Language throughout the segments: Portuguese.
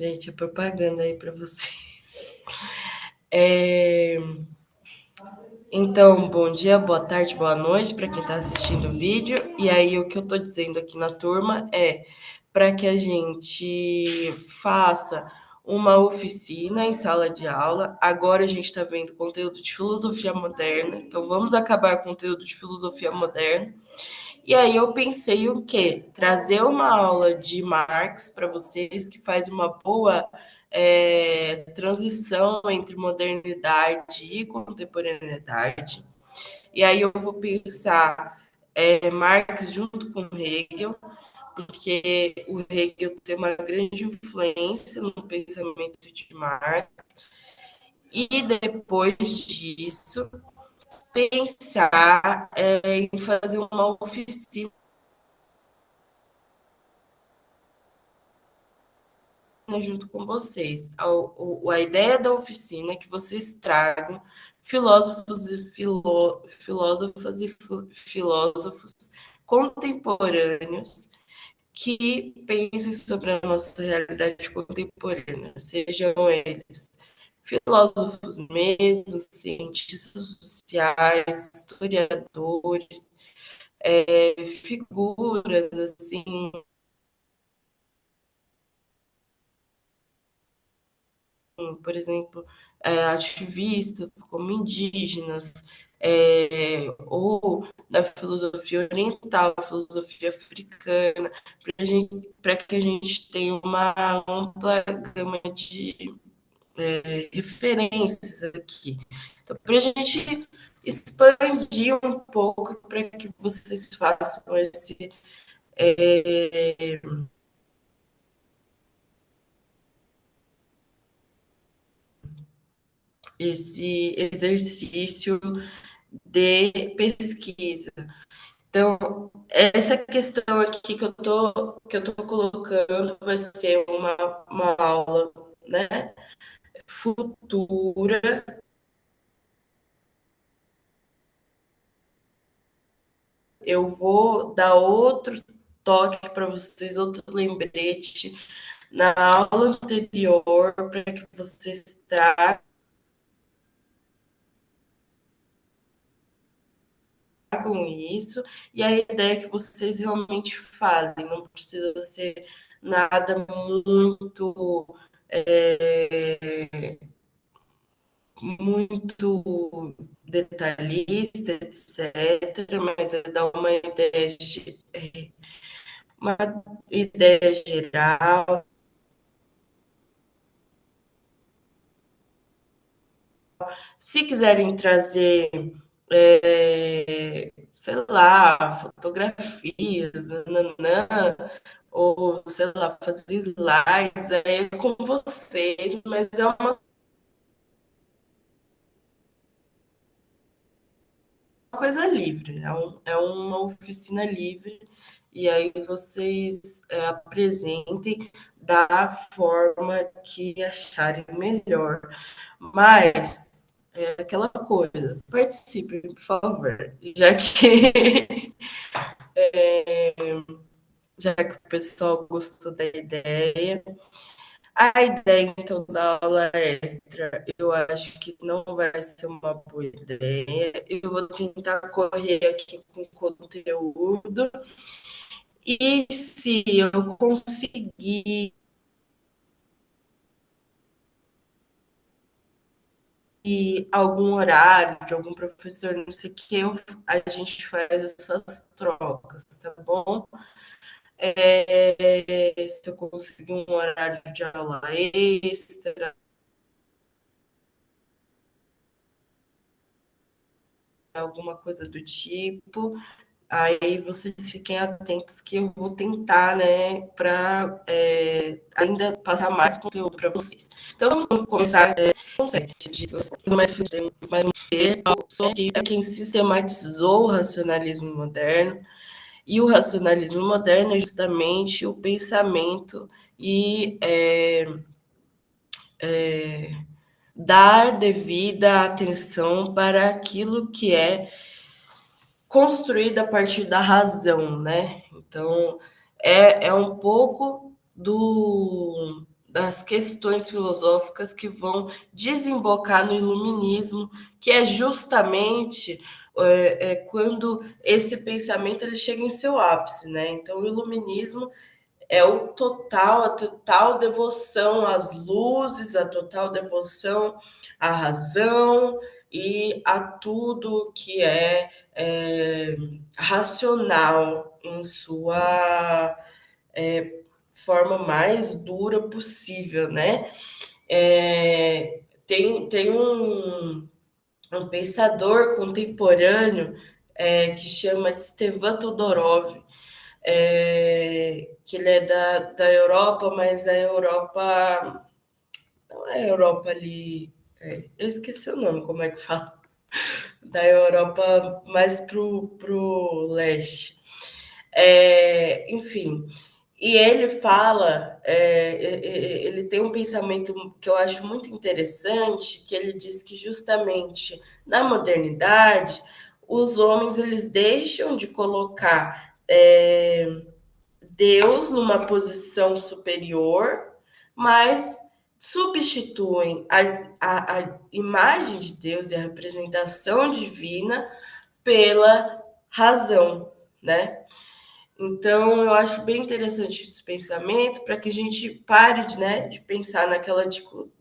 Gente, a propaganda aí para você. É... Então, bom dia, boa tarde, boa noite para quem está assistindo o vídeo. E aí, o que eu estou dizendo aqui na turma é para que a gente faça uma oficina em sala de aula. Agora a gente está vendo conteúdo de filosofia moderna, então vamos acabar com o conteúdo de filosofia moderna. E aí eu pensei o quê? Trazer uma aula de Marx para vocês que faz uma boa transição entre modernidade e contemporaneidade. E aí eu vou pensar Marx junto com Hegel, porque o Hegel tem uma grande influência no pensamento de Marx. E depois disso, pensar em fazer uma oficina junto com vocês. A ideia da oficina é que vocês tragam filósofos contemporâneos que pensem sobre a nossa realidade contemporânea, sejam eles filósofos mesmo, cientistas sociais, historiadores, figuras assim, por exemplo, ativistas como indígenas, ou da filosofia oriental, filosofia africana, para que a gente tenha uma ampla gama de referências aqui. Então, para a gente expandir um pouco para que vocês façam esse exercício de pesquisa. Então, essa questão aqui que eu tô colocando vai ser uma aula, né, futura. Eu vou dar outro toque para vocês, outro lembrete na aula anterior para que vocês tragam isso, e a ideia é que vocês realmente falem, não precisa ser nada muito muito detalhista, etc., mas é dar uma ideia geral. Se quiserem trazer, sei lá, fotografias, nananã, ou, sei lá, fazer slides, aí é com vocês, mas é uma coisa livre, é uma oficina livre, e aí vocês apresentem da forma que acharem melhor. Mas é aquela coisa, participem, por favor, já que o pessoal gostou da ideia. A ideia, então, da aula extra, eu acho que não vai ser uma boa ideia. Eu vou tentar correr aqui com conteúdo. E se eu conseguir algum horário de algum professor, não sei o que, a gente faz essas trocas, tá bom? Se eu conseguir um horário de aula extra, alguma coisa do tipo, aí vocês fiquem atentos que eu vou tentar, né, para ainda passar mais conteúdo para vocês. Então vamos começar com mais um tempo sobre quem sistematizou o racionalismo moderno. E o racionalismo moderno é justamente o pensamento e dar devida atenção para aquilo que é construído a partir da razão, né? Então, é um pouco das questões filosóficas que vão desembocar no iluminismo, que é justamente quando esse pensamento ele chega em seu ápice, né? Então, o iluminismo é a total devoção às luzes, a total devoção à razão e a tudo que é racional em sua forma mais dura possível, né? Tem um pensador contemporâneo que chama de Stevan Todorov, que ele é da Europa, mas a Europa não é a Europa ali, eu esqueci o nome, como é que fala? Da Europa mais pro leste. Enfim, e ele fala, ele tem um pensamento que eu acho muito interessante, que ele diz que justamente na modernidade os homens eles deixam de colocar Deus numa posição superior, mas substituem a imagem de Deus e a representação divina pela razão, né? Então, eu acho bem interessante esse pensamento para que a gente pare de pensar naquela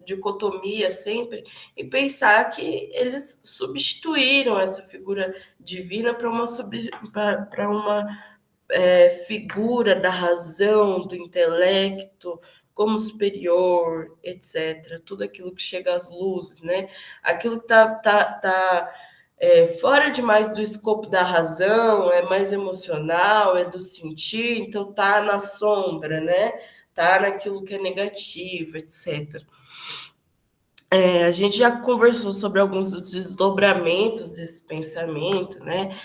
dicotomia sempre e pensar que eles substituíram essa figura divina para uma figura da razão, do intelecto como superior, etc. Tudo aquilo que chega às luzes, né? Aquilo que tá fora demais do escopo da razão, é mais emocional, é do sentir, então tá na sombra, né? Tá naquilo que é negativo, etc. A gente já conversou sobre alguns dos desdobramentos desse pensamento, né?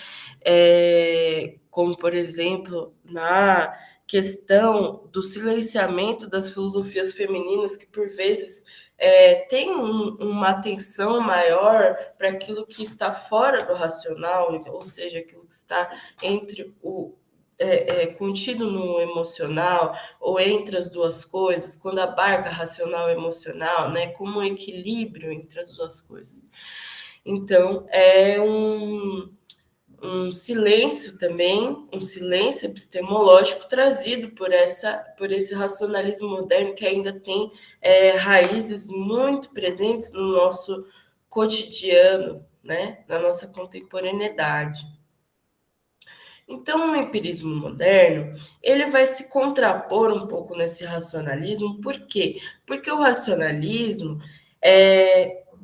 Como, por exemplo, na questão do silenciamento das filosofias femininas, que por vezes tem uma atenção maior para aquilo que está fora do racional, ou seja, aquilo que está entre contido no emocional ou entre as duas coisas, quando abarca racional e emocional, né, como um equilíbrio entre as duas coisas. Então, é um silêncio também, um silêncio epistemológico trazido por esse racionalismo moderno que ainda tem raízes muito presentes no nosso cotidiano, né, na nossa contemporaneidade. Então, o empirismo moderno, ele vai se contrapor um pouco nesse racionalismo, por quê? Porque o racionalismo,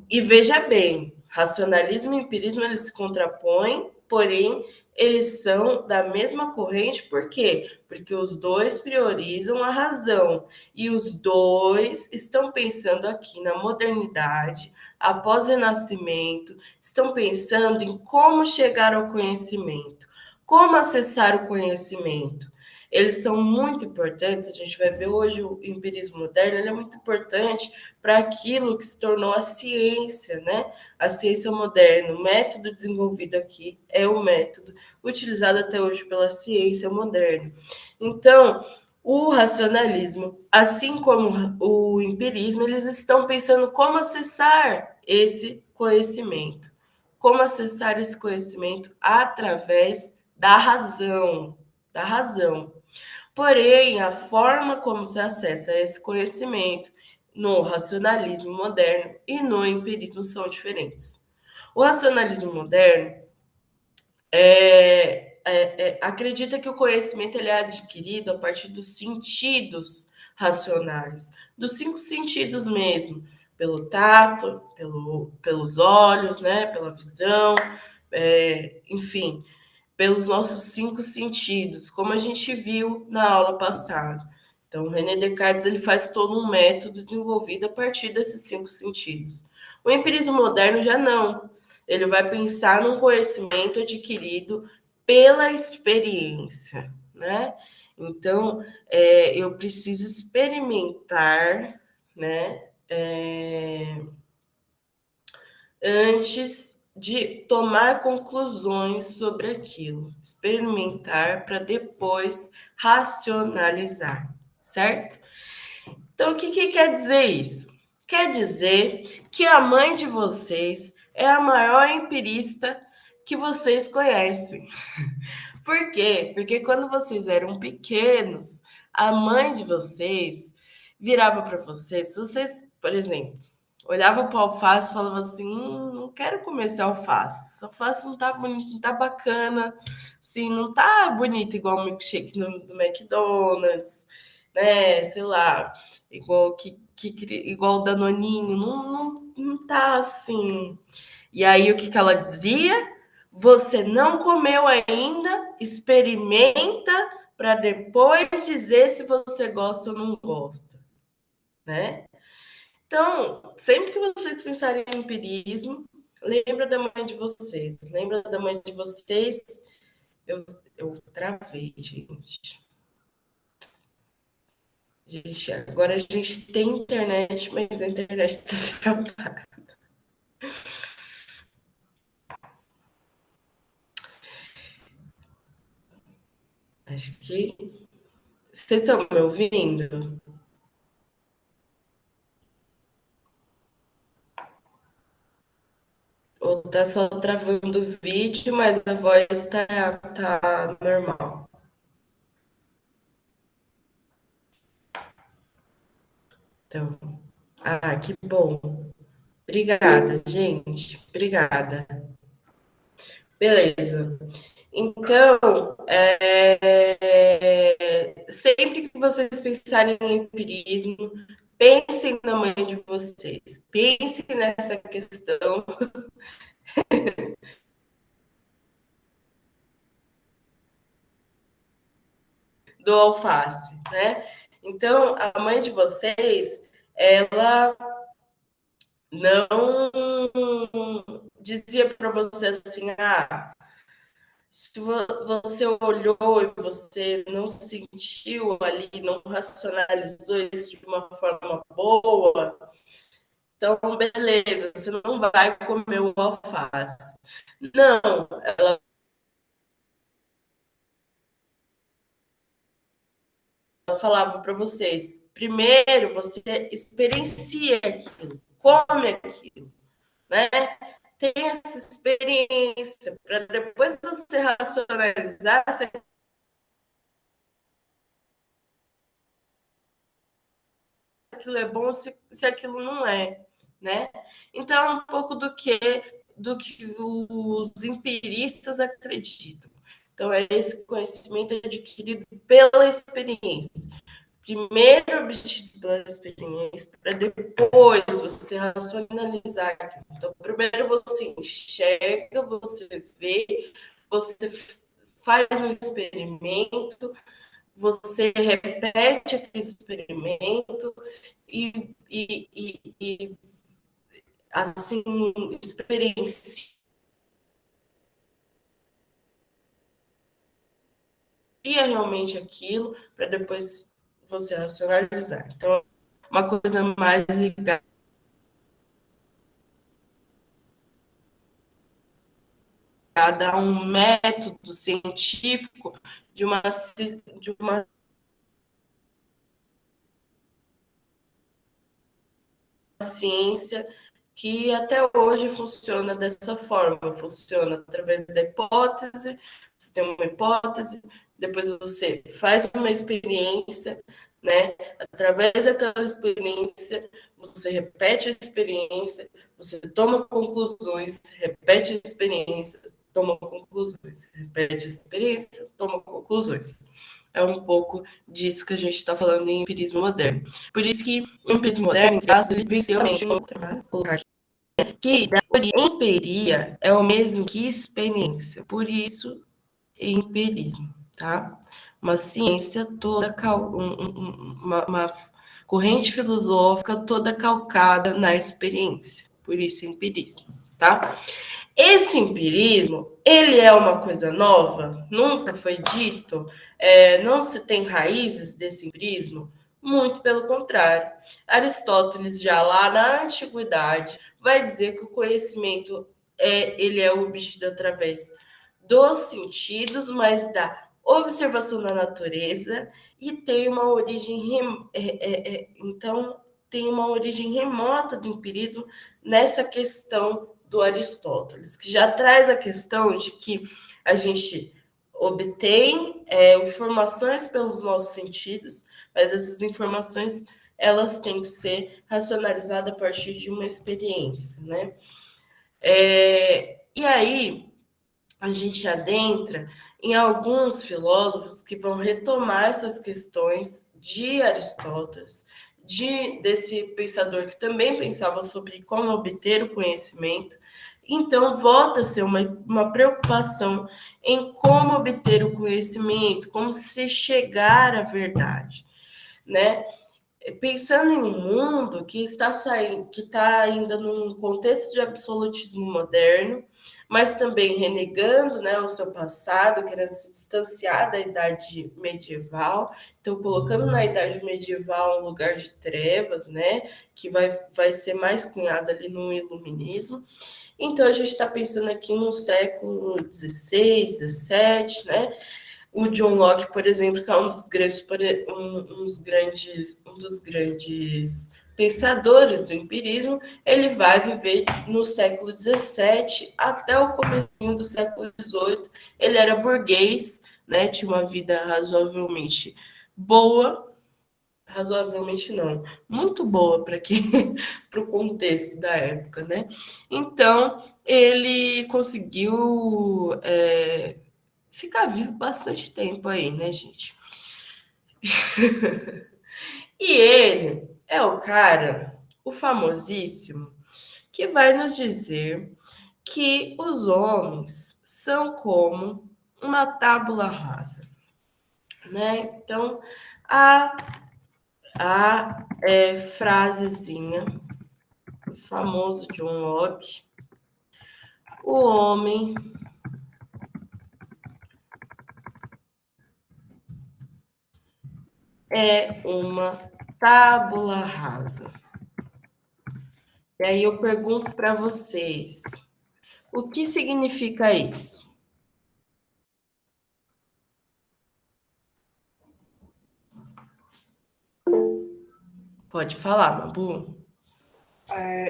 e veja bem, racionalismo e empirismo, eles se contrapõem, porém, eles são da mesma corrente, por quê? Porque os dois priorizam a razão, e os dois estão pensando aqui na modernidade, após o Renascimento, estão pensando em como chegar ao conhecimento. Como acessar o conhecimento? Eles são muito importantes, a gente vai ver hoje o empirismo moderno, ele é muito importante para aquilo que se tornou a ciência, né? A ciência moderna, o método desenvolvido aqui é o método utilizado até hoje pela ciência moderna. Então, o racionalismo, assim como o empirismo, eles estão pensando como acessar esse conhecimento. Como acessar esse conhecimento através da razão, da razão. Porém, a forma como se acessa esse conhecimento no racionalismo moderno e no empirismo são diferentes. O racionalismo moderno acredita que o conhecimento ele é adquirido a partir dos sentidos racionais, dos 5 sentidos mesmo, pelo tato, pelos olhos, né, pela visão, enfim, pelos nossos 5 sentidos, como a gente viu na aula passada. Então, René Descartes ele faz todo um método desenvolvido a partir desses 5 sentidos. O empirismo moderno já não. Ele vai pensar num conhecimento adquirido pela experiência, né? Então, eu preciso experimentar, né? Antes de tomar conclusões sobre aquilo. Experimentar para depois racionalizar, certo? Então, o que, que quer dizer isso? Quer dizer que a mãe de vocês é a maior empirista que vocês conhecem. Por quê? Porque quando vocês eram pequenos, a mãe de vocês virava para vocês, se vocês, por exemplo, olhava para o alface e falava assim: não quero comer esse alface. Esse alface não tá bonito, não tá bacana, assim, não tá bonito igual o milkshake do McDonald's, né? Sei lá, igual o Danoninho, não tá assim. E aí o que, que ela dizia? Você não comeu ainda, experimenta para depois dizer se você gosta ou não gosta, né? Então, sempre que vocês pensarem em empirismo, lembra da mãe de vocês. Lembra da mãe de vocês. Eu, eu travei, gente. Gente, agora a gente tem internet, mas a internet está travada. Acho que. Vocês estão me ouvindo? Ou tá só travando o vídeo, mas a voz tá normal? Então, que bom. Obrigada, gente. Obrigada. Beleza. Então, sempre que vocês pensarem em empirismo, pensem na mãe de vocês. Pensem nessa questão do alface, né? Então, a mãe de vocês, ela não dizia para você assim, se você olhou e você não sentiu ali, não racionalizou isso de uma forma boa, então beleza, você não vai comer o alface. Não, ela falava para vocês, primeiro você experiencia aquilo, come aquilo, né? Tem essa experiência para depois você racionalizar se aquilo é bom, se aquilo não é, né? Então, é um pouco do que os empiristas acreditam. Então, é esse conhecimento adquirido pela experiência. Primeiro obtido pela experiência, para depois você racionalizar aquilo. Então, primeiro você enxerga, você vê, você faz um experimento, você repete aquele experimento e assim, experiencia realmente aquilo para depois você racionalizar. Então, uma coisa mais ligada a um método científico de uma ciência que até hoje funciona dessa forma, funciona através da hipótese, você tem uma hipótese, depois você faz uma experiência, né? Através daquela experiência, você repete a experiência, você toma conclusões, repete a experiência, toma conclusões, repete a experiência, toma conclusões. É um pouco disso que a gente está falando em empirismo moderno. Por isso que o empirismo moderno, ele venceu realmente um trabalho, colocar aqui, que empiria é o mesmo que experiência. Por isso, empirismo, tá? Uma ciência toda, uma corrente filosófica toda calcada na experiência. Por isso, empirismo, tá? Esse empirismo, ele é uma coisa nova? Nunca foi dito? Não se tem raízes desse empirismo? Muito pelo contrário. Aristóteles, já lá na antiguidade, vai dizer que o conhecimento ele é obtido através dos sentidos, mas da observação da natureza e tem uma origem então tem uma origem remota do empirismo nessa questão do Aristóteles, que já traz a questão de que a gente obtém informações pelos nossos sentidos, mas essas informações elas têm que ser racionalizadas a partir de uma experiência, né? E aí a gente adentra em alguns filósofos que vão retomar essas questões de Aristóteles, desse pensador que também pensava sobre como obter o conhecimento. Então, volta a ser uma preocupação em como obter o conhecimento, como se chegar à verdade, né? Pensando em um mundo que está saindo, que está ainda num contexto de absolutismo moderno, mas também renegando, né, o seu passado, querendo se distanciar da idade medieval, então colocando na idade medieval um lugar de trevas, né, que vai ser mais cunhado ali no iluminismo. Então a gente está pensando aqui no século XVI, XVII, né? O John Locke, por exemplo, que é um dos grandes pensadores do empirismo, ele vai viver no século XVII até o começo do século XVIII. Ele era burguês, né? Tinha uma vida razoavelmente boa, razoavelmente não, muito boa para para o contexto da época, né? Então ele conseguiu ficar vivo bastante tempo aí, né, gente? E ele é o cara, o famosíssimo, que vai nos dizer que os homens são como uma tábula rasa, né? Então, a frasezinha do famoso John Locke, o homem é uma tábula rasa. E aí eu pergunto para vocês, o que significa isso? Pode falar, Babu.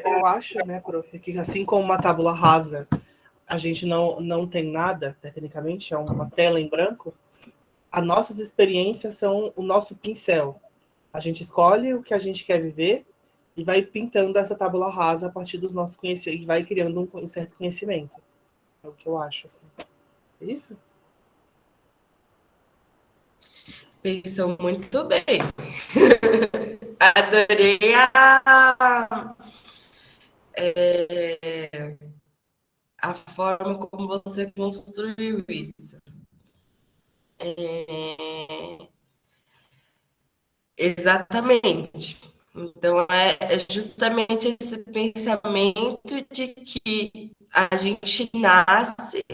Eu acho, né, prof, que assim como uma tábula rasa, a gente não tem nada, tecnicamente, é uma tela em branco, as nossas experiências são o nosso pincel. A gente escolhe o que a gente quer viver e vai pintando essa tábula rasa a partir dos nossos conhecimentos, e vai criando um certo conhecimento. É o que eu acho, assim. É isso? Pensou muito bem. Adorei a forma como você construiu isso. Exatamente. Então, é justamente esse pensamento de que a gente nasce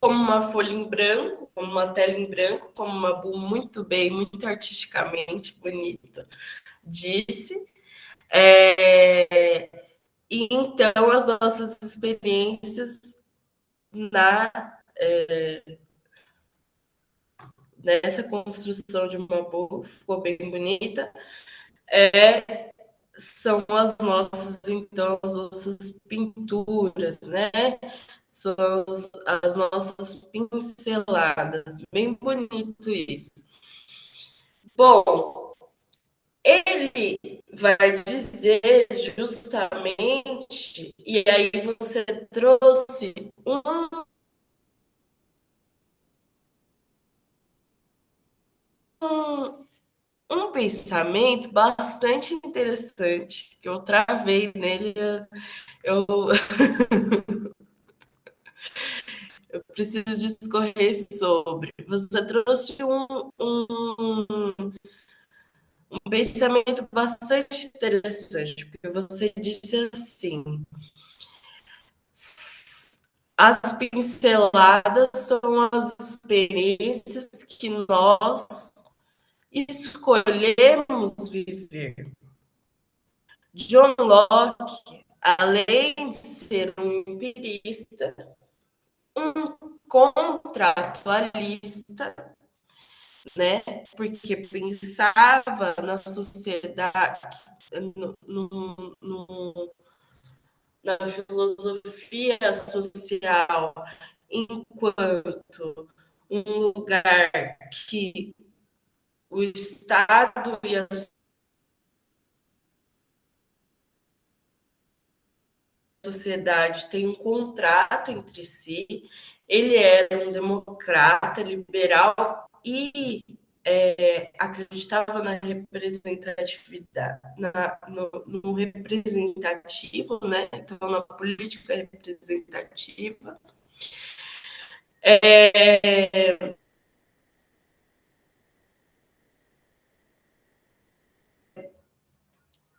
como uma folha em branco, como uma tela em branco, como uma Bu muito bem, muito artisticamente bonita disse. E então as nossas experiências nessa construção de uma Bu ficou bem bonita. São então, as nossas pinturas, né? São as nossas pinceladas. Bem bonito isso. Bom, ele vai dizer justamente, e aí você trouxe um pensamento bastante interessante, que eu travei nele, eu, eu preciso discorrer sobre. Você trouxe um pensamento bastante interessante, porque você disse assim: as pinceladas são as experiências que nós escolhemos viver. John Locke além de ser um empirista, um contratualista, né? Porque pensava na sociedade, na filosofia social, enquanto um lugar que o Estado e a sociedade têm um contrato entre si. Ele era um democrata, liberal e acreditava na representatividade, no representativo, né? Então, na política representativa.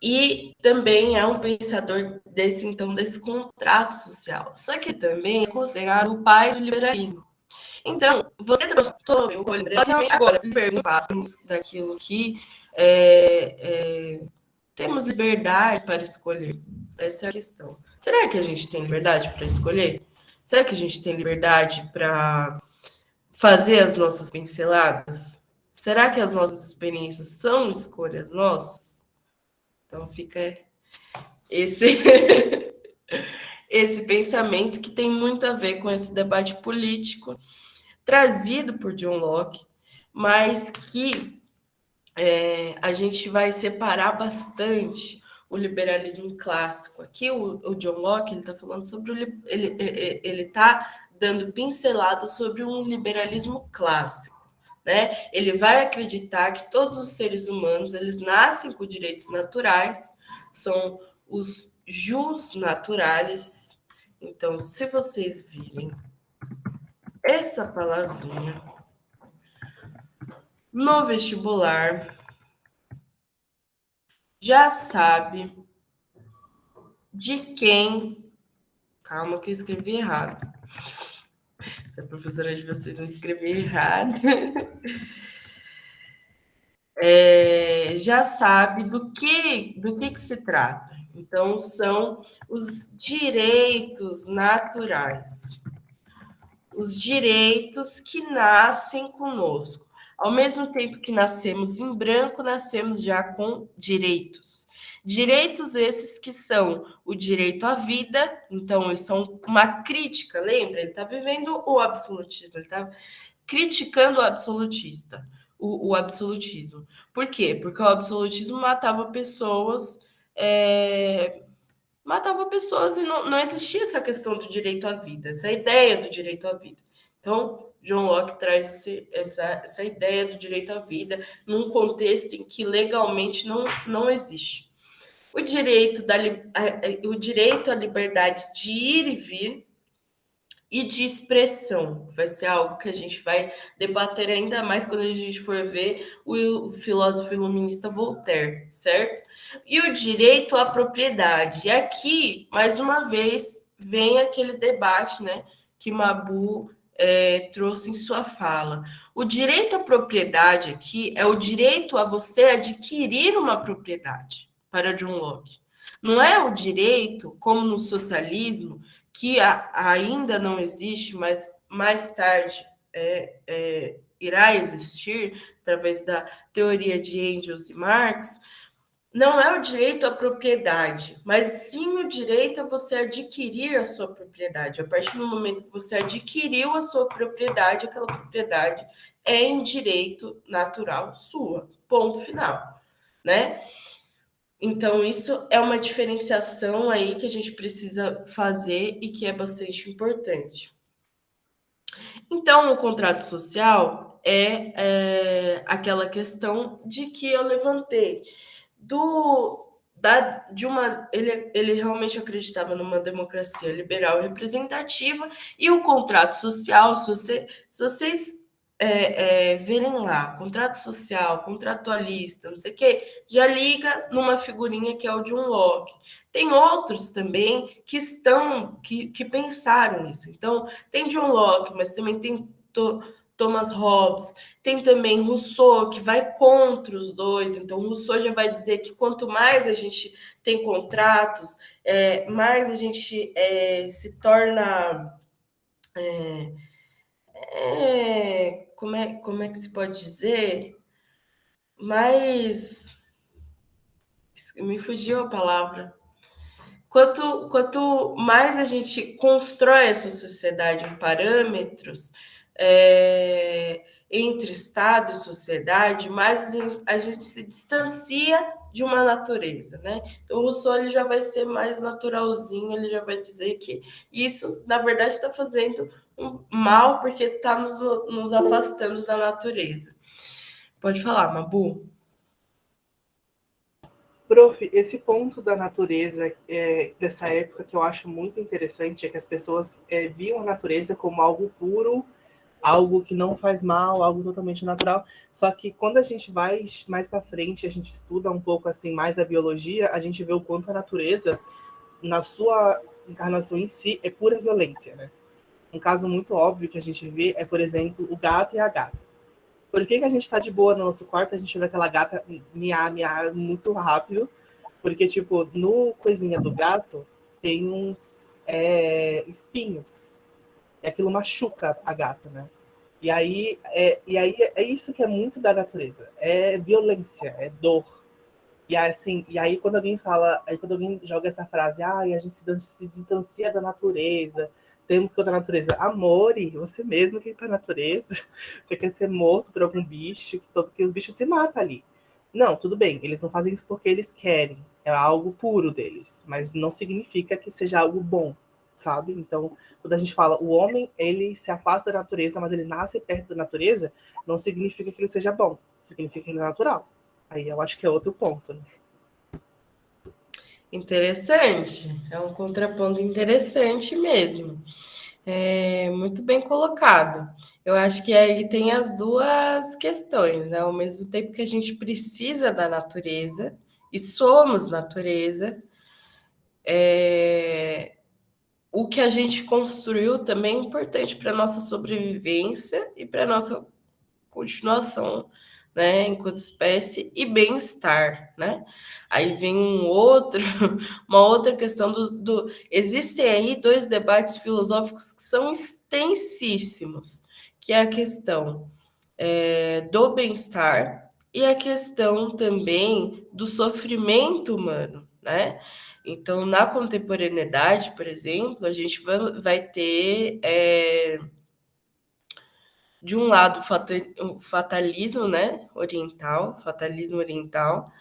E também é um pensador desse contrato social. Só que também é considerado o pai do liberalismo. Então, você trouxe sobre o liberalismo, agora perguntamos daquilo que temos liberdade para escolher. Essa é a questão. Será que a gente tem liberdade para escolher? Será que a gente tem liberdade para fazer as nossas pinceladas? Será que as nossas experiências são escolhas nossas? Então fica esse esse pensamento que tem muito a ver com esse debate político trazido por John Locke, mas que a gente vai separar bastante o liberalismo clássico. Aqui o John Locke ele está falando sobre ele está dando pinceladas sobre um liberalismo clássico. Né? Ele vai acreditar que todos os seres humanos eles nascem com direitos naturais, são os jus naturalis. Então, se vocês virem essa palavrinha no vestibular, já sabe de quem. Calma, que eu escrevi errado. Se a professora de vocês não escrever errado. Já sabe do que se trata. Então, são os direitos naturais. Os direitos que nascem conosco. Ao mesmo tempo que nascemos em branco, nascemos já com direitos. Direitos esses que são o direito à vida, então eles são uma crítica, lembra? Ele está vivendo o absolutismo, ele está criticando o absolutista, o absolutismo. Por quê? Porque o absolutismo matava pessoas, e não existia essa questão do direito à vida, essa ideia do direito à vida. Então, John Locke traz essa ideia do direito à vida num contexto em que legalmente não existe. O direito à liberdade de ir e vir e de expressão. Vai ser algo que a gente vai debater ainda mais quando a gente for ver o filósofo iluminista Voltaire, certo? E o direito à propriedade. E aqui, mais uma vez, vem aquele debate, né, que Mabu trouxe em sua fala. O direito à propriedade aqui é o direito a você adquirir uma propriedade, para John Locke. Não é o direito, como no socialismo, que ainda não existe, mas mais tarde irá existir, através da teoria de Engels e Marx, não é o direito à propriedade, mas sim o direito a você adquirir a sua propriedade. A partir do momento que você adquiriu a sua propriedade, aquela propriedade é em direito natural sua. Ponto final, né? Então, isso é uma diferenciação aí que a gente precisa fazer e que é bastante importante. Então, o contrato social aquela questão de que eu levantei. Ele realmente acreditava numa democracia liberal e representativa, e o contrato social, se vocês verem lá, contrato social, contratualista, não sei o quê, já liga numa figurinha que é o John Locke. Tem outros também que pensaram nisso. Então, tem John Locke, mas também tem Thomas Hobbes, tem também Rousseau, que vai contra os dois. Então, Rousseau já vai dizer que quanto mais a gente tem contratos, mais a gente se torna. Como é que se pode dizer? Mais. Me fugiu a palavra. Quanto mais a gente constrói essa sociedade em parâmetros entre Estado e sociedade, mais a gente se distancia de uma natureza, né? Então, o Rousseau ele já vai ser mais naturalzinho, ele já vai dizer que isso, na verdade, está fazendo um mal porque está nos afastando da natureza. Pode falar, Mabu. Prof, esse ponto da natureza dessa época que eu acho muito interessante é que as pessoas viam a natureza como algo puro, algo que não faz mal, algo totalmente natural. Só que quando a gente vai mais para frente, a gente estuda um pouco assim mais a biologia, a gente vê o quanto a natureza, na sua encarnação em si, é pura violência, né? Um caso muito óbvio que a gente vê é, por exemplo, o gato e a gata. Por que a gente está de boa no nosso quarto, a gente vê aquela gata miar muito rápido? Porque, tipo, no coisinha do gato tem uns espinhos. E aquilo machuca a gata, né? E aí é isso que é muito da natureza. É violência, é dor. E assim, e aí quando alguém joga essa frase, a gente se distancia da natureza, temos contra a natureza. Amore, você mesmo que para a natureza, você quer ser morto por algum bicho, que os bichos se matam ali. Não, tudo bem, eles não fazem isso porque eles querem, é algo puro deles, mas não significa que seja algo bom, sabe? Então, quando a gente fala o homem, ele se afasta da natureza, mas ele nasce perto da natureza, não significa que ele seja bom, significa que ele é natural. Aí eu acho que é outro ponto, né? Interessante, é um contraponto interessante mesmo. Muito bem colocado. Eu acho que aí tem as duas questões, né? Ao mesmo tempo que a gente precisa da natureza e somos natureza, o que a gente construiu também é importante para a nossa sobrevivência e para a nossa continuação, né, enquanto espécie e bem-estar, né? Aí vem uma outra questão existem aí dois debates filosóficos que são extensíssimos, que é a questão do bem-estar e a questão também do sofrimento humano, né? Então, na contemporaneidade, por exemplo, a gente vai ter de um lado o fatalismo, né, fatalismo oriental,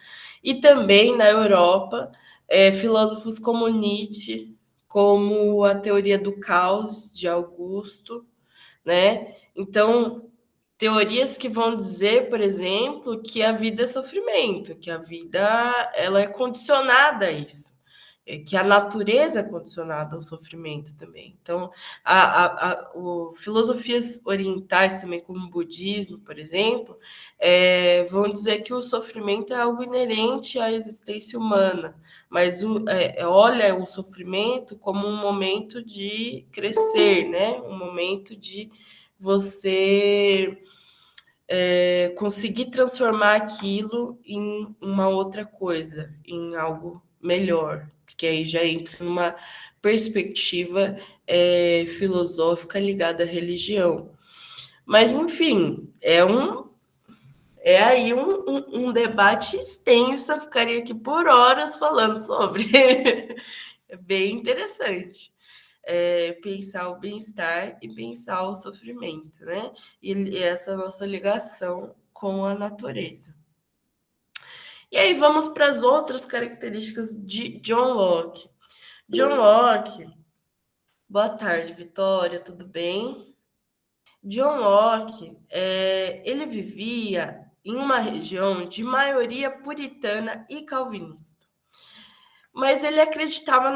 e também na Europa filósofos como Nietzsche, como a teoria do caos de Augusto, né? Então, teorias que vão dizer, por exemplo, que a vida é sofrimento, que a vida ela é condicionada a isso, que a natureza é condicionada ao sofrimento também. Então, filosofias orientais também, como o budismo, por exemplo, vão dizer que o sofrimento é algo inerente à existência humana, mas olha o sofrimento como um momento de crescer, né? Um momento de você conseguir transformar aquilo em uma outra coisa, em algo melhor, que aí já entra numa perspectiva filosófica ligada à religião. Mas, enfim, aí um debate extenso, eu ficaria aqui por horas falando sobre. É bem interessante. Pensar o bem-estar e pensar o sofrimento, né? E essa nossa ligação com a natureza. E aí vamos para as outras características de John Locke. John Locke, boa tarde, Vitória, tudo bem? John Locke, ele vivia em uma região de maioria puritana e calvinista. Mas ele acreditava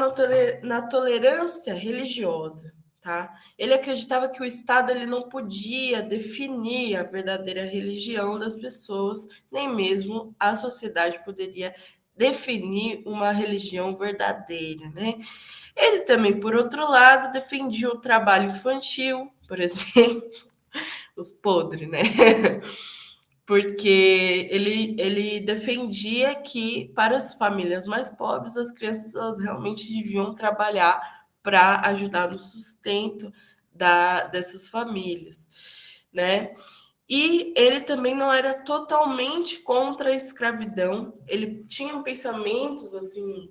na tolerância religiosa, tá? Ele acreditava que o Estado ele não podia definir a verdadeira religião das pessoas, nem mesmo a sociedade poderia definir uma religião verdadeira, né? Ele também, por outro lado, defendia o trabalho infantil, por exemplo, os podres, né? Porque ele defendia que, para as famílias mais pobres, as crianças elas realmente deviam trabalhar para ajudar no sustento dessas famílias, né? E ele também não era totalmente contra a escravidão, ele tinha pensamentos assim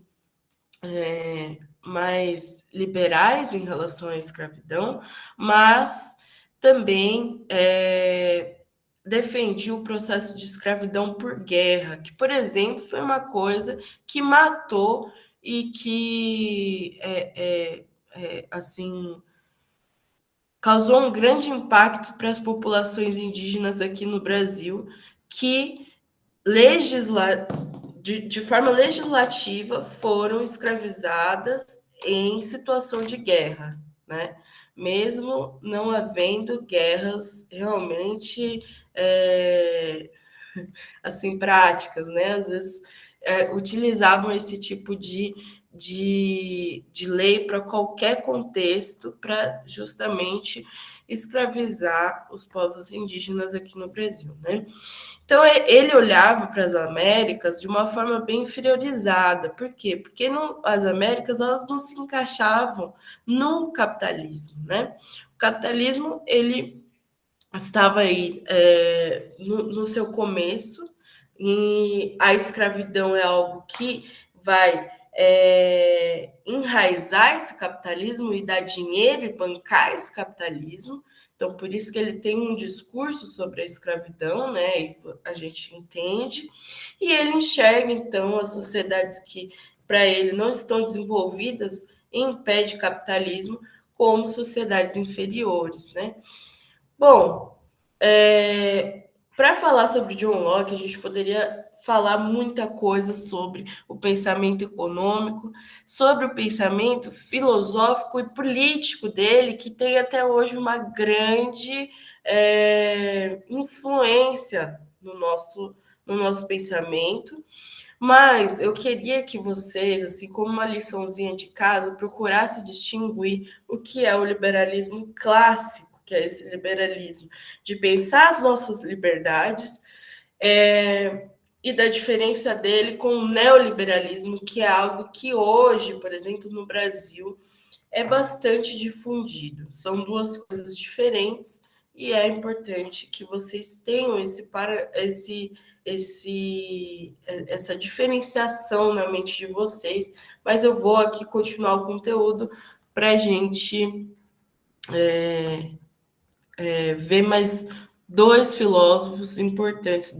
mais liberais em relação à escravidão, mas também defendia o processo de escravidão por guerra, que, por exemplo, foi uma coisa que matou e que assim causou um grande impacto para as populações indígenas aqui no Brasil, que de forma legislativa foram escravizadas em situação de guerra, né? Mesmo não havendo guerras realmente assim práticas, né? Às vezes utilizavam esse tipo de lei para qualquer contexto, para justamente escravizar os povos indígenas aqui no Brasil, né? Então, ele olhava para as Américas de uma forma bem inferiorizada. Por quê? Porque as Américas elas não se encaixavam no capitalismo, né? O capitalismo, ele estava aí no seu começo, e a escravidão é algo que vai enraizar esse capitalismo e dar dinheiro e bancar esse capitalismo. Então, por isso que ele tem um discurso sobre a escravidão, né? E a gente entende. E ele enxerga, então, as sociedades que, para ele, não estão desenvolvidas em pé de capitalismo como sociedades inferiores, né? Bom, para falar sobre John Locke, a gente poderia falar muita coisa sobre o pensamento econômico, sobre o pensamento filosófico e político dele, que tem até hoje uma grande influência no nosso pensamento. Mas eu queria que vocês, assim como uma liçãozinha de casa, procurassem distinguir o que é o liberalismo clássico, que é esse liberalismo de pensar as nossas liberdades, e da diferença dele com o neoliberalismo, que é algo que hoje, por exemplo, no Brasil, é bastante difundido. São duas coisas diferentes e é importante que vocês tenham essa diferenciação na mente de vocês. Mas eu vou aqui continuar o conteúdo para a gente ver mais dois filósofos importantes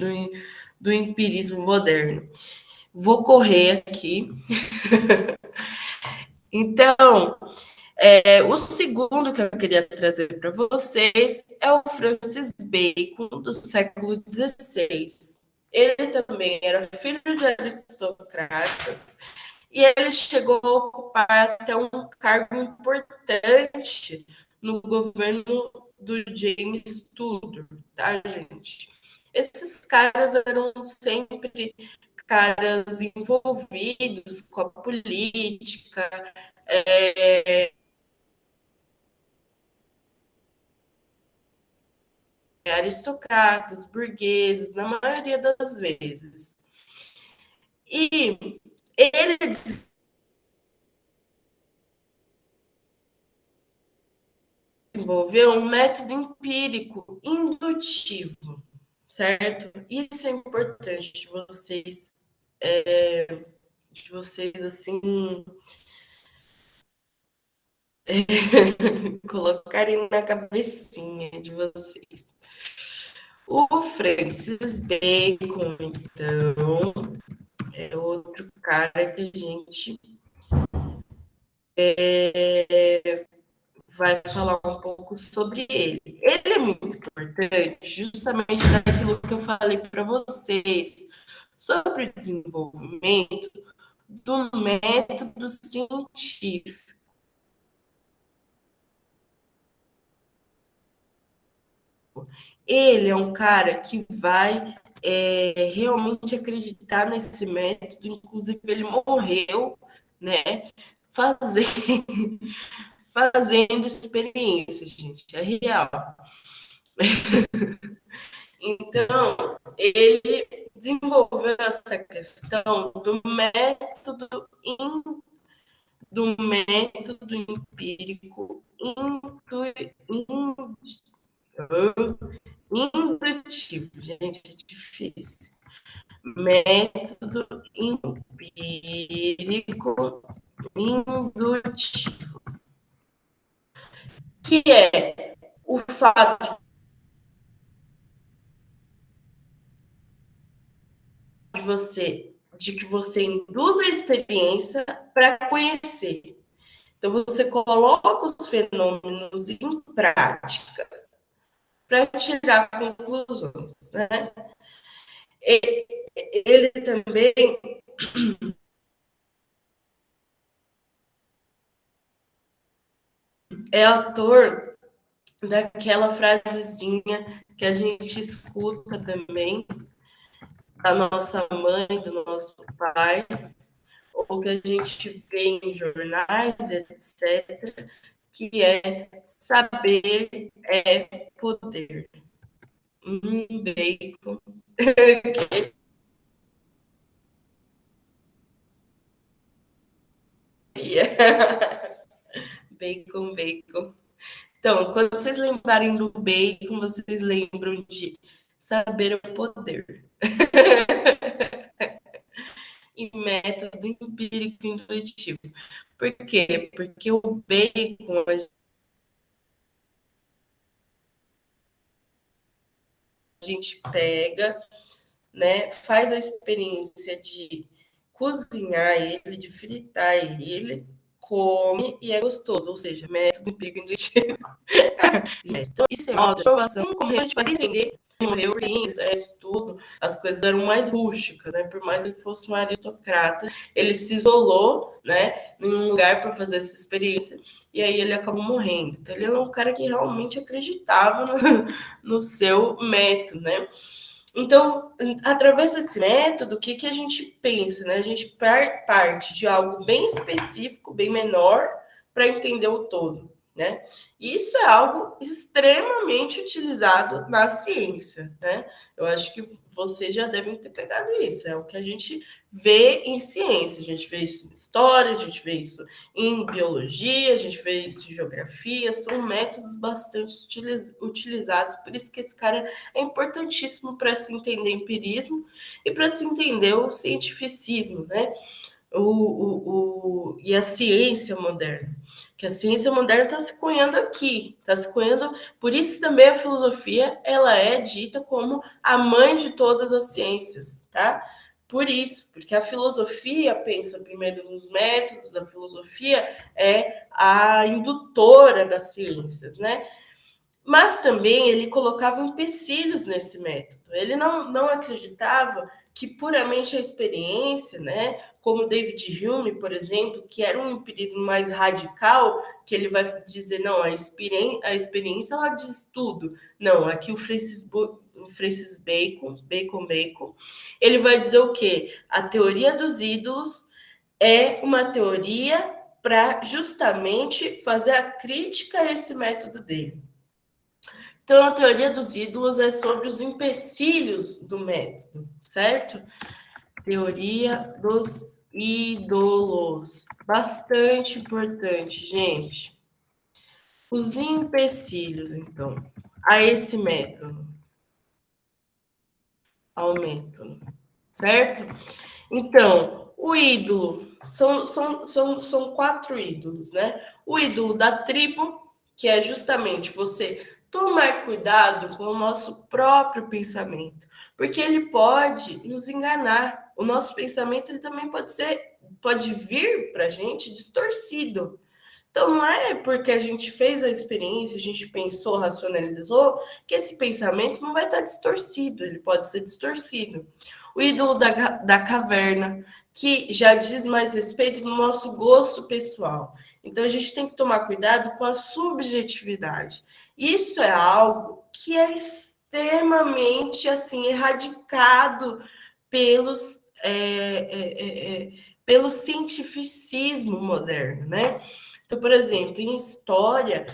do empirismo moderno. Vou correr aqui. Então, o segundo que eu queria trazer para vocês é o Francis Bacon, do século XVI. Ele também era filho de aristocratas e ele chegou a ocupar até um cargo importante no governo do James Tudor, tá, gente? Esses caras eram sempre caras envolvidos com a política, aristocratas, burgueses, na maioria das vezes. E ele desenvolveu um método empírico indutivo, certo? Isso é importante de vocês assim, colocarem na cabecinha de vocês. O Francis Bacon, então, é outro cara que a gente vai falar um pouco sobre ele. Ele é muito importante justamente daquilo que eu falei para vocês sobre o desenvolvimento do método científico. Ele é um cara que vai realmente acreditar nesse método, inclusive ele morreu, né, fazendo experiências, gente, é real. Então, ele desenvolveu essa questão do método empírico indutivo. Gente, é difícil. Método empírico indutivo, que é o fato de que você induz a experiência para conhecer. Então, você coloca os fenômenos em prática para tirar conclusões, né? Ele também é autor daquela frasezinha que a gente escuta também da nossa mãe, do nosso pai, ou que a gente vê em jornais, etc., que é saber é poder. Bacon. Bacon, bacon. Então, quando vocês lembrarem do bacon, vocês lembram de saber o poder. E método empírico intuitivo. Por quê? Porque o bacon a gente pega, né, faz a experiência de cozinhar ele, de fritar ele, come e é gostoso. Ou seja, método empírico intuitivo. Então, isso é uma aprovação, como a gente vai entender morreu tudo, as coisas eram mais rústicas, né? Por mais que ele fosse um aristocrata, ele se isolou, né, em um lugar para fazer essa experiência e aí ele acabou morrendo. Então ele era um cara que realmente acreditava no seu método, né? Então, através desse método, o que a gente pensa, né? A gente parte de algo bem específico, bem menor, para entender o todo, né? Isso é algo extremamente utilizado na ciência, né? Eu acho que vocês já devem ter pegado isso. É o que a gente vê em ciência. A gente vê isso em história, a gente vê isso em biologia, a gente vê isso em geografia. São métodos bastante utilizados. Por isso que esse cara é importantíssimo para se entender empirismo e para se entender o cientificismo, né? E a ciência moderna. Que a ciência moderna está se cunhando aqui, está se cunhando. Por isso também a filosofia ela é dita como a mãe de todas as ciências, tá? Por isso, porque a filosofia pensa primeiro nos métodos, a filosofia é a indutora das ciências, né? Mas também ele colocava empecilhos nesse método. Ele não acreditava que puramente a experiência, né, como David Hume, por exemplo, que era um empirismo mais radical, que ele vai dizer, não, a experiência ela diz tudo. Não, aqui o Francis Bacon, ele vai dizer o quê? A teoria dos ídolos é uma teoria para justamente fazer a crítica a esse método dele. Então, a teoria dos ídolos é sobre os empecilhos do método, certo? Teoria dos ídolos. Bastante importante, gente. Os empecilhos, então, a esse método. Ao método, certo? Então, o ídolo. São 4 ídolos, né? O ídolo da tribo, que é justamente você tomar cuidado com o nosso próprio pensamento, porque ele pode nos enganar. O nosso pensamento ele também pode vir para a gente distorcido. Então, não é porque a gente fez a experiência, a gente pensou, racionalizou, que esse pensamento não vai estar distorcido, ele pode ser distorcido. O ídolo da caverna, que já diz mais respeito do nosso gosto pessoal. Então, a gente tem que tomar cuidado com a subjetividade. Isso é algo que é extremamente, assim, erradicado pelos... pelo cientificismo moderno, né? Então, por exemplo, em história,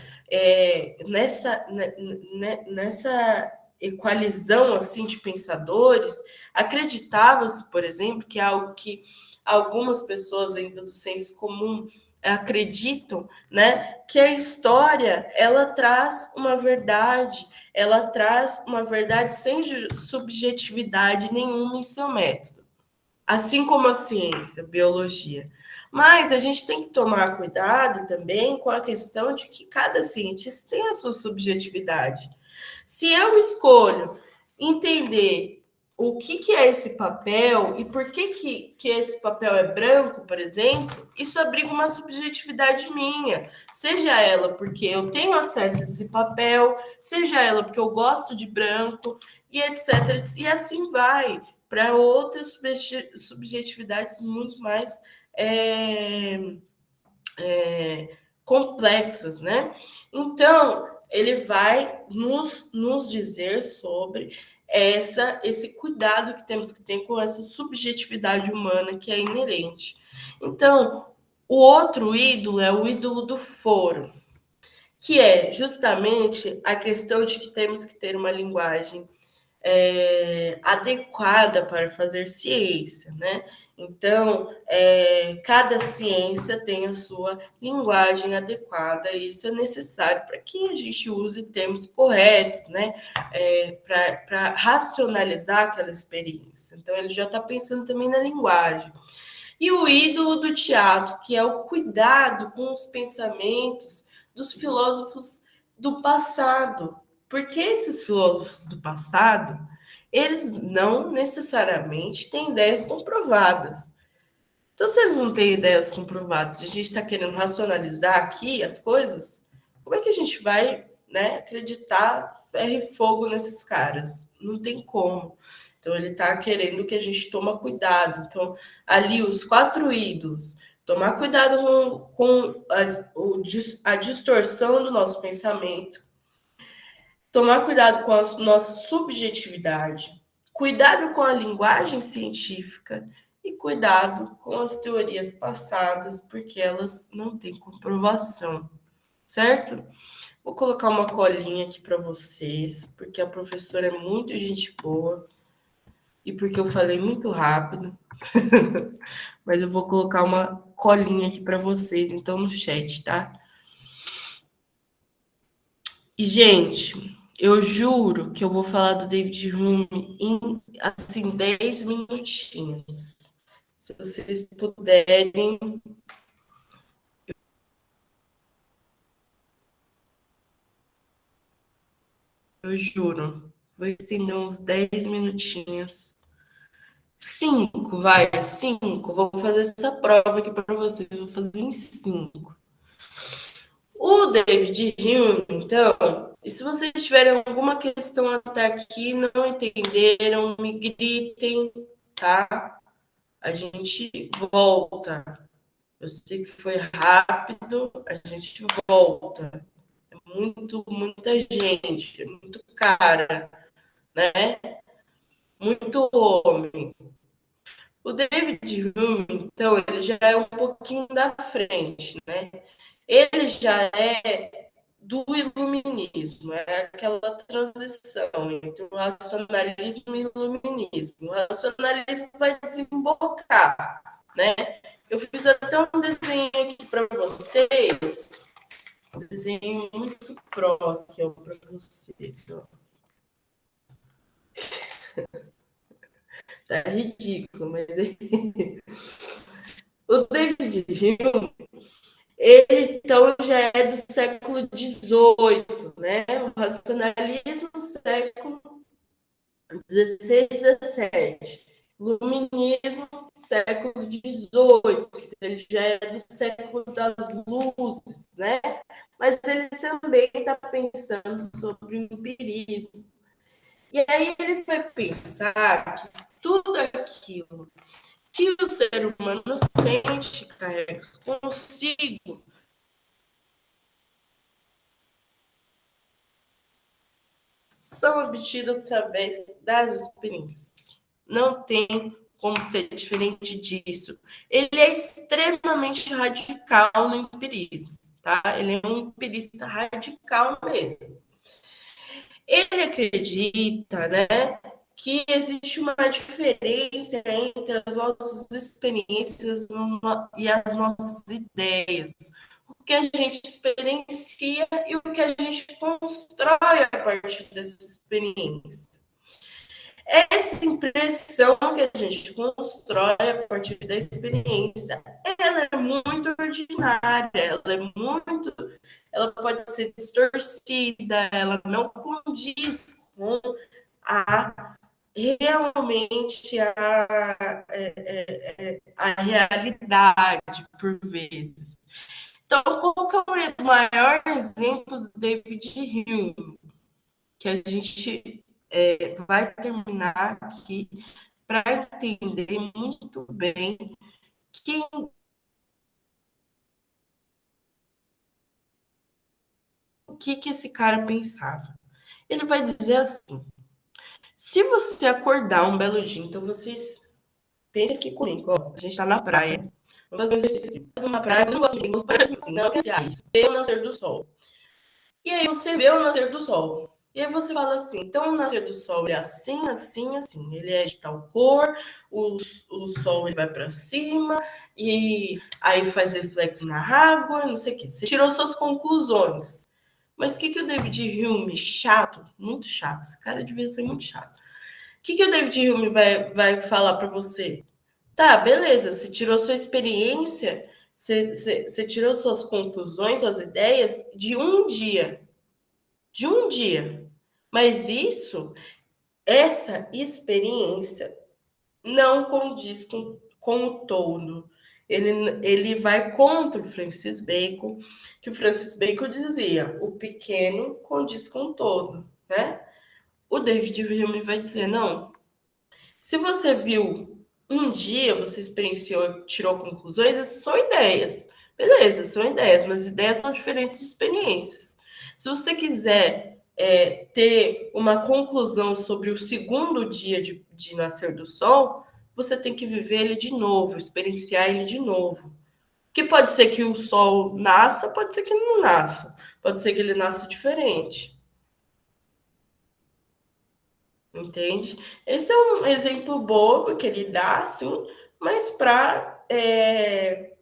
nessa equalizão assim de pensadores, acreditava-se, por exemplo, que é algo que algumas pessoas ainda do senso comum acreditam, né, que a história ela traz uma verdade, ela traz uma verdade sem subjetividade nenhuma em seu método, assim como a ciência, a biologia. Mas a gente tem que tomar cuidado também com a questão de que cada cientista tem a sua subjetividade. Se eu escolho entender o que é esse papel e por que esse papel é branco, por exemplo, isso abriga uma subjetividade minha. Seja ela porque eu tenho acesso a esse papel, seja ela porque eu gosto de branco, e etc. E assim vai para outras subjetividades muito mais complexas, né? Então, ele vai nos dizer sobre esse cuidado que temos que ter com essa subjetividade humana que é inerente. Então, o outro ídolo é o ídolo do foro, que é justamente a questão de que temos que ter uma linguagem adequada para fazer ciência, né? Então, cada ciência tem a sua linguagem adequada, e isso é necessário para que a gente use termos corretos, né? Para racionalizar aquela experiência. Então, ele já está pensando também na linguagem. E o ídolo do teatro, que é o cuidado com os pensamentos dos filósofos do passado. Porque esses filósofos do passado, eles não necessariamente têm ideias comprovadas. Então, se eles não têm ideias comprovadas, se a gente está querendo racionalizar aqui as coisas, como é que a gente vai, né, acreditar ferro e fogo nesses caras? Não tem como. Então, ele está querendo que a gente tome cuidado. Então, ali, os 4 ídolos, tomar cuidado com a distorção do nosso pensamento, tomar cuidado com a nossa subjetividade, cuidado com a linguagem científica e cuidado com as teorias passadas, porque elas não têm comprovação, certo? Vou colocar uma colinha aqui para vocês, porque a professora é muito gente boa e porque eu falei muito rápido. Mas eu vou colocar uma colinha aqui para vocês, então, no chat, tá? E, gente, eu juro que eu vou falar do David Hume em, assim, 10 minutinhos. Se vocês puderem. Eu juro. Vou estender uns 10 minutinhos. 5, vai, 5. Vou fazer essa prova aqui para vocês. Vou fazer em 5. O David Hume, então, e se vocês tiverem alguma questão até aqui, não entenderam, me gritem, tá? A gente volta. Eu sei que foi rápido, a gente volta. É muita gente, é muito cara, né? Muito homem. O David Hume, então, ele já é um pouquinho da frente, né? Ele já é do iluminismo, é aquela transição entre o racionalismo e o iluminismo. O racionalismo vai desembocar, né? Eu fiz até um desenho aqui para vocês, um desenho muito pró aqui para vocês. Ó. Tá ridículo, mas o David Hume, ele então já é do século XVIII, né? O racionalismo do século XVI, XVII. Iluminismo, século XVIII. Ele já é do século das luzes, né? Mas ele também está pensando sobre o empirismo. E aí ele vai pensar que tudo aquilo que o ser humano sente, carrega consigo, são obtidas através das experiências. Não tem como ser diferente disso. Ele é extremamente radical no empirismo, tá? Ele é um empirista radical mesmo. Ele acredita, né, que existe uma diferença entre as nossas experiências e as nossas ideias. O que a gente experiencia e o que a gente constrói a partir dessa experiência. Essa impressão que a gente constrói a partir da experiência, ela é muito ordinária, ela pode ser distorcida, ela não condiz com a realmente a realidade por vezes. Então, qual que é o maior exemplo do David Hume? Que a gente vai terminar aqui para entender muito bem quem, o que esse cara pensava. Ele vai dizer assim: se você acordar um belo dia, então vocês pensem aqui comigo, ó, a gente está na praia, vamos fazer um exercício na praia, não gosto de não quer isso, ver o nascer do sol. E aí você vê o nascer do sol. E aí você fala assim, então o nascer do sol é assim, assim, assim. Ele é de tal cor, o sol ele vai para cima, e aí faz reflexo na água, não sei o quê. Você tirou suas conclusões. Mas o que o David Hume, chato, muito chato, esse cara devia ser muito chato. O que o David Hume vai falar para você? Tá, beleza, você tirou sua experiência, você tirou suas conclusões, suas ideias de um dia. De um dia. Mas essa experiência não condiz com o todo. Ele vai contra o Francis Bacon, que o Francis Bacon dizia, o pequeno condiz com o todo, né? O David Hume vai dizer, não, se você viu um dia, você experienciou, tirou conclusões, essas são ideias. Beleza, são ideias, mas ideias são diferentes de experiências. Se você quiser ter uma conclusão sobre o segundo dia de nascer do sol, você tem que viver ele de novo, experienciar ele de novo. Que pode ser que o sol nasça, pode ser que não nasça. Pode ser que ele nasça diferente. Entende? Esse é um exemplo bobo que ele dá, assim, mas para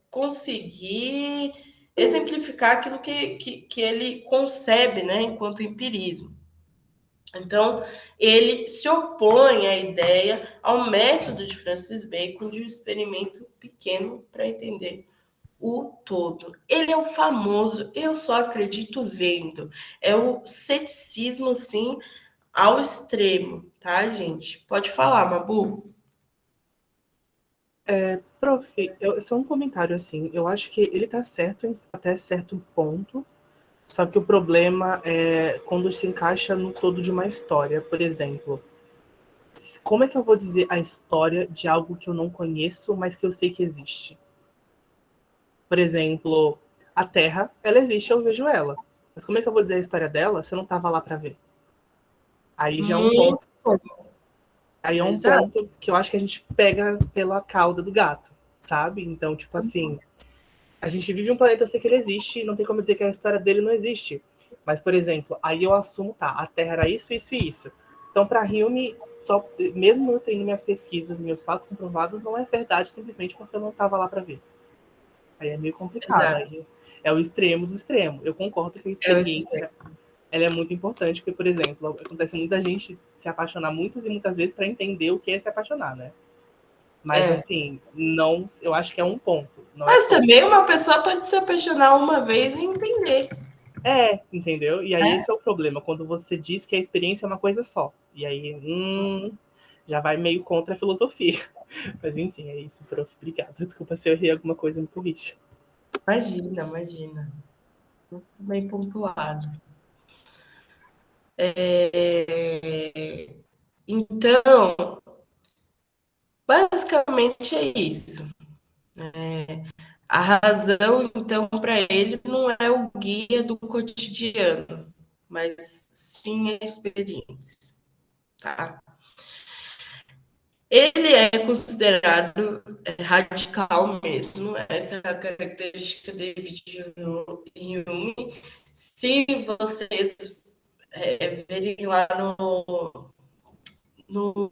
conseguir exemplificar aquilo que ele concebe, né, enquanto empirismo. Então, ele se opõe à ideia, ao método de Francis Bacon de um experimento pequeno para entender o todo. Ele é o famoso eu só acredito vendo. É o ceticismo, assim, ao extremo, tá, gente? Pode falar, Mabu. Prof, só um comentário assim. Eu acho que ele tá certo até certo ponto, só que o problema é quando se encaixa no todo de uma história. Por exemplo, como é que eu vou dizer a história de algo que eu não conheço, mas que eu sei que existe? Por exemplo, a Terra, ela existe, eu vejo ela. Mas como é que eu vou dizer a história dela se eu não estava lá para ver? Aí já é um Muito ponto. Aí é um exato. ponto que eu acho que a gente pega pela cauda do gato, sabe? Então, tipo assim, a gente vive um planeta, eu sei que ele existe, não tem como dizer que a história dele não existe. Mas, por exemplo, aí eu assumo, tá, a Terra era isso, isso e isso. Então, para Hume, só, mesmo eu tendo minhas pesquisas, meus fatos comprovados, não é verdade simplesmente porque eu não estava lá para ver. Aí é meio complicado. Exato. Aí é o extremo do extremo. Eu concordo que a É o extremo. experiência ela é muito importante, porque, por exemplo, acontece muita gente se apaixonar muitas e muitas vezes para entender o que é se apaixonar, né? Mas É. assim, não, eu acho que é um ponto, não é Mas todo. também uma pessoa pode se apaixonar uma vez e entender. Entendeu? E aí esse é o problema, quando você diz que a experiência é uma coisa só. E aí, já vai meio contra a filosofia. Mas enfim, é isso, prof. Obrigada. Desculpa se eu errei alguma coisa, me corrija. Imagina, imagina. Muito bem pontuado. Então, basicamente é isso. A razão, então, para ele não é o guia do cotidiano, mas sim a experiência, tá? Ele é considerado radical mesmo, essa é a característica de David Hume. Se vocês verem lá no, no,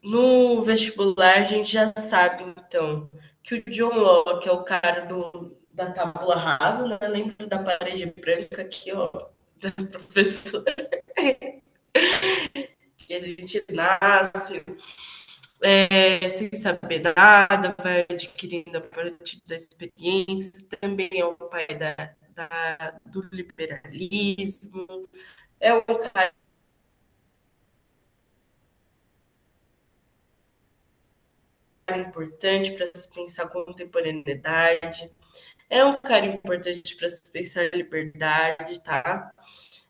no vestibular, a gente já sabe, então, que o John Locke é o cara da tábua rasa, né? Lembra da parede branca aqui, ó, da professora? Que a gente nasce sem saber nada, vai adquirindo a partir da experiência, também é o pai do liberalismo, é um cara importante para se pensar contemporaneidade, é um cara importante para se pensar liberdade, tá?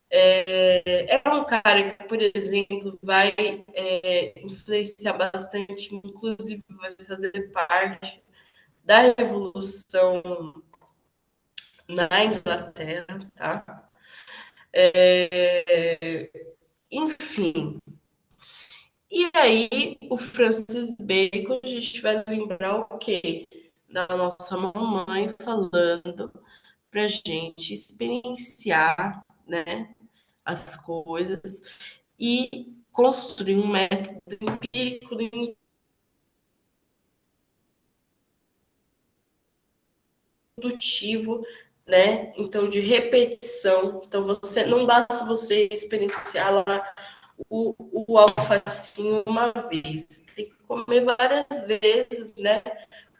É um cara que, por exemplo, vai influenciar bastante, inclusive vai fazer parte da Revolução na Inglaterra, tá? Enfim. E aí, o Francis Bacon, a gente vai lembrar o quê? Da nossa mamãe falando para a gente experienciar, né, as coisas e construir um método empírico indutivo, né? Então, de repetição. Então, você não basta você experienciar lá o alfacinho uma vez. Tem que comer várias vezes, né?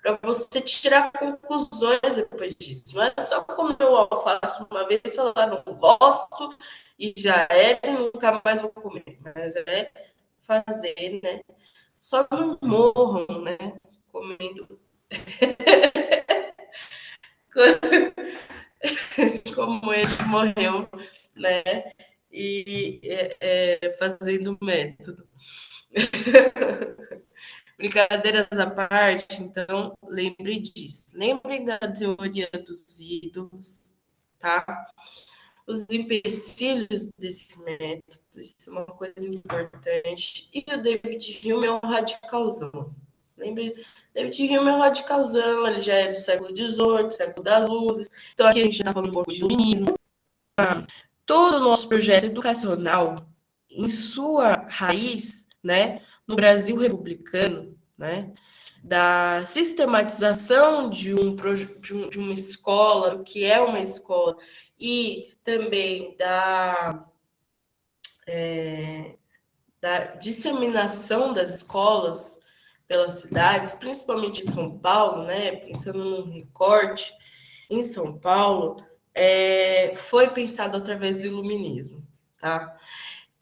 Para você tirar conclusões depois disso. Não é só comer o alface uma vez e falar, não gosto, e já era, e nunca mais vou comer. Mas é fazer, né? Só não morram, né? Comendo como ele morreu, né? E fazendo método. Brincadeiras à parte, então, lembre disso. Lembrem da teoria dos ídolos, tá? Os empecilhos desse método, isso é uma coisa importante. E o David Hume é um radicalzão. Lembre, David Hume é um radicalzão, ele já é do século XVIII, século das luzes. Então aqui a gente está falando um pouco de iluminismo. Todo o nosso projeto educacional, em sua raiz, né, no Brasil republicano, né, da sistematização de uma escola, o que é uma escola, e também da disseminação das escolas pelas cidades, principalmente em São Paulo, né, pensando num recorte em São Paulo, foi pensado através do iluminismo, tá?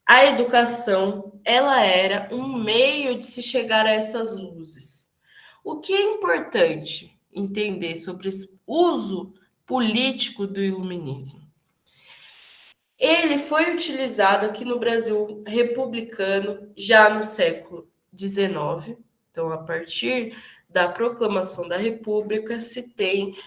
A educação, ela era um meio de se chegar a essas luzes. O que é importante entender sobre esse uso político do iluminismo? Ele foi utilizado aqui no Brasil republicano já no século XIX. Então, a partir da proclamação da República, se tem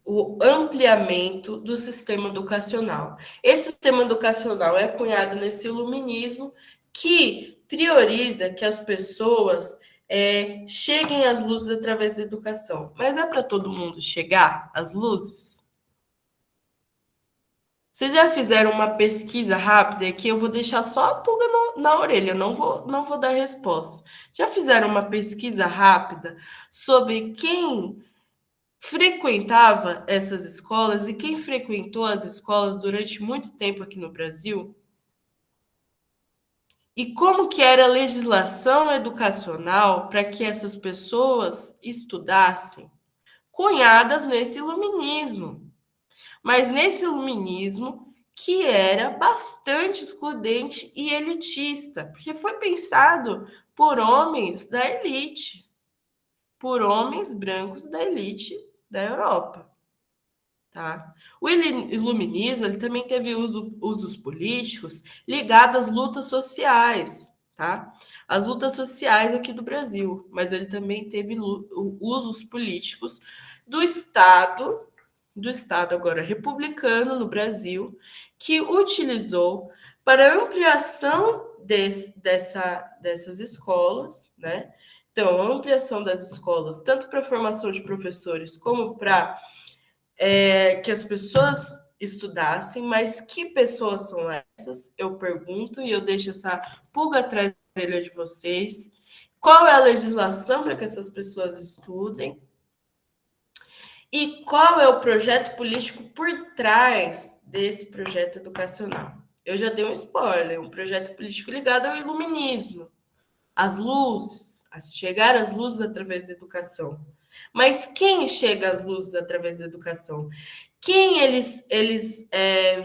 o ampliamento do sistema educacional. Esse sistema educacional é cunhado nesse iluminismo que prioriza que as pessoas cheguem às luzes através da educação. Mas é para todo mundo chegar às luzes? Vocês já fizeram uma pesquisa rápida que eu vou deixar só a pulga na orelha, não vou dar resposta. Já fizeram uma pesquisa rápida sobre quem frequentava essas escolas e quem frequentou as escolas durante muito tempo aqui no Brasil? E como que era a legislação educacional para que essas pessoas estudassem? Cunhadas nesse iluminismo. Mas nesse iluminismo que era bastante excludente e elitista, porque foi pensado por homens da elite, por homens brancos da elite da Europa. Tá? O iluminismo ele também teve usos políticos ligados às lutas sociais, tá? As lutas sociais aqui do Brasil, mas ele também teve usos políticos do Estado agora republicano no Brasil, que utilizou para ampliação dessas escolas, né? Então, a ampliação das escolas, tanto para a formação de professores, como para que as pessoas estudassem, mas que pessoas são essas? Eu pergunto e eu deixo essa pulga atrás da orelha de vocês. Qual é a legislação para que essas pessoas estudem? E qual é o projeto político por trás desse projeto educacional? Eu já dei um spoiler, um projeto político ligado ao iluminismo, às luzes, a chegar às luzes através da educação. Mas quem chega às luzes através da educação? Quem eles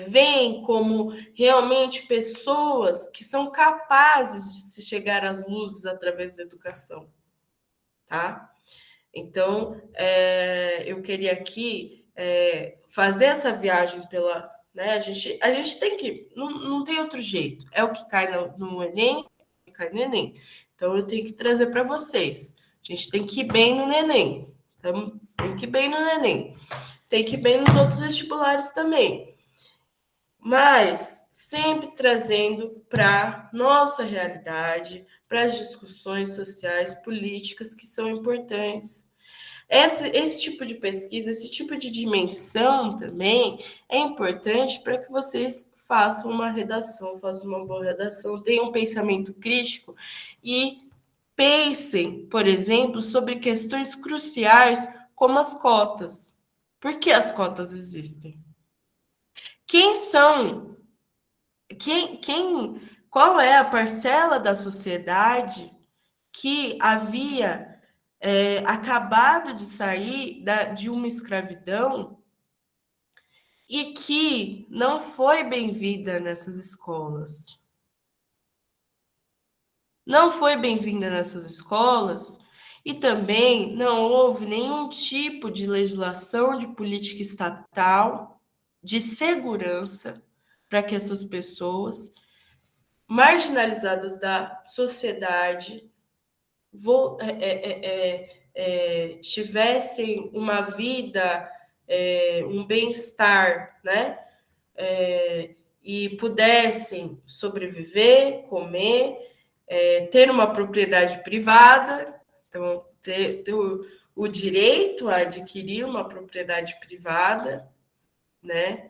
veem como realmente pessoas que são capazes de se chegar às luzes através da educação, tá? Então, eu queria aqui fazer essa viagem pela. Né, a gente tem que. Não tem outro jeito. É o que cai no Enem, é o que cai no Enem. Então, eu tenho que trazer para vocês. A gente tem que ir bem no Enem. Então, tem que ir bem no Enem. Tem que ir bem nos outros vestibulares também. Mas sempre trazendo para nossa realidade, para as discussões sociais, políticas que são importantes. Esse tipo de pesquisa, esse tipo de dimensão também é importante para que vocês façam uma redação, façam uma boa redação, tenham um pensamento crítico e pensem, por exemplo, sobre questões cruciais como as cotas. Por que as cotas existem? Quem são? Qual é a parcela da sociedade que havia acabado de sair de uma escravidão e que não foi bem-vinda nessas escolas? Não foi bem-vinda nessas escolas e também não houve nenhum tipo de legislação de política estatal de segurança para que essas pessoas marginalizadas da sociedade tivessem uma vida, um bem-estar, né? E pudessem sobreviver, comer, ter uma propriedade privada, então ter o direito a adquirir uma propriedade privada, né?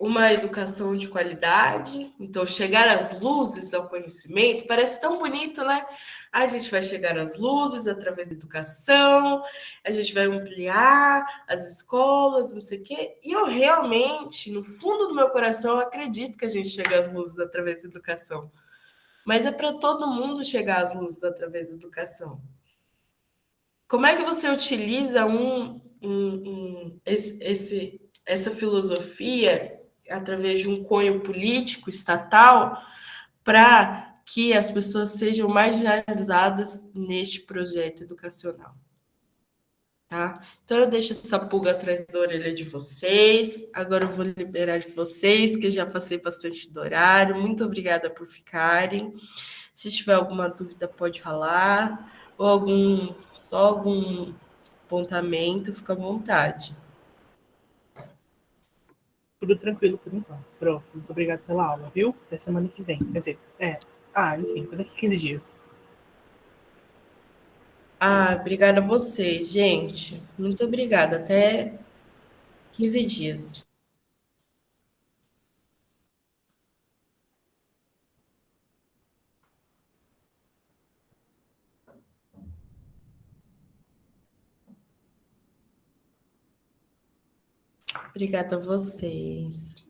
Uma educação de qualidade, então chegar às luzes ao conhecimento parece tão bonito, né? A gente vai chegar às luzes através da educação, a gente vai ampliar as escolas, não sei o quê. E eu realmente, no fundo do meu coração, eu acredito que a gente chega às luzes através da educação. Mas é para todo mundo chegar às luzes através da educação. Como é que você utiliza essa filosofia através de um cunho político estatal para que as pessoas sejam marginalizadas neste projeto educacional? Tá? Então, eu deixo essa pulga atrás da orelha de vocês. Agora eu vou liberar de vocês, que eu já passei bastante do horário. Muito obrigada por ficarem. Se tiver alguma dúvida, pode falar. Ou algum apontamento, fica à vontade. Tudo tranquilo por enquanto. Prof, muito obrigado pela aula, viu? Até semana que vem. Quer dizer, enfim, daqui 15 dias. Obrigada a vocês, gente. Muito obrigada. Até 15 dias. Obrigada a vocês.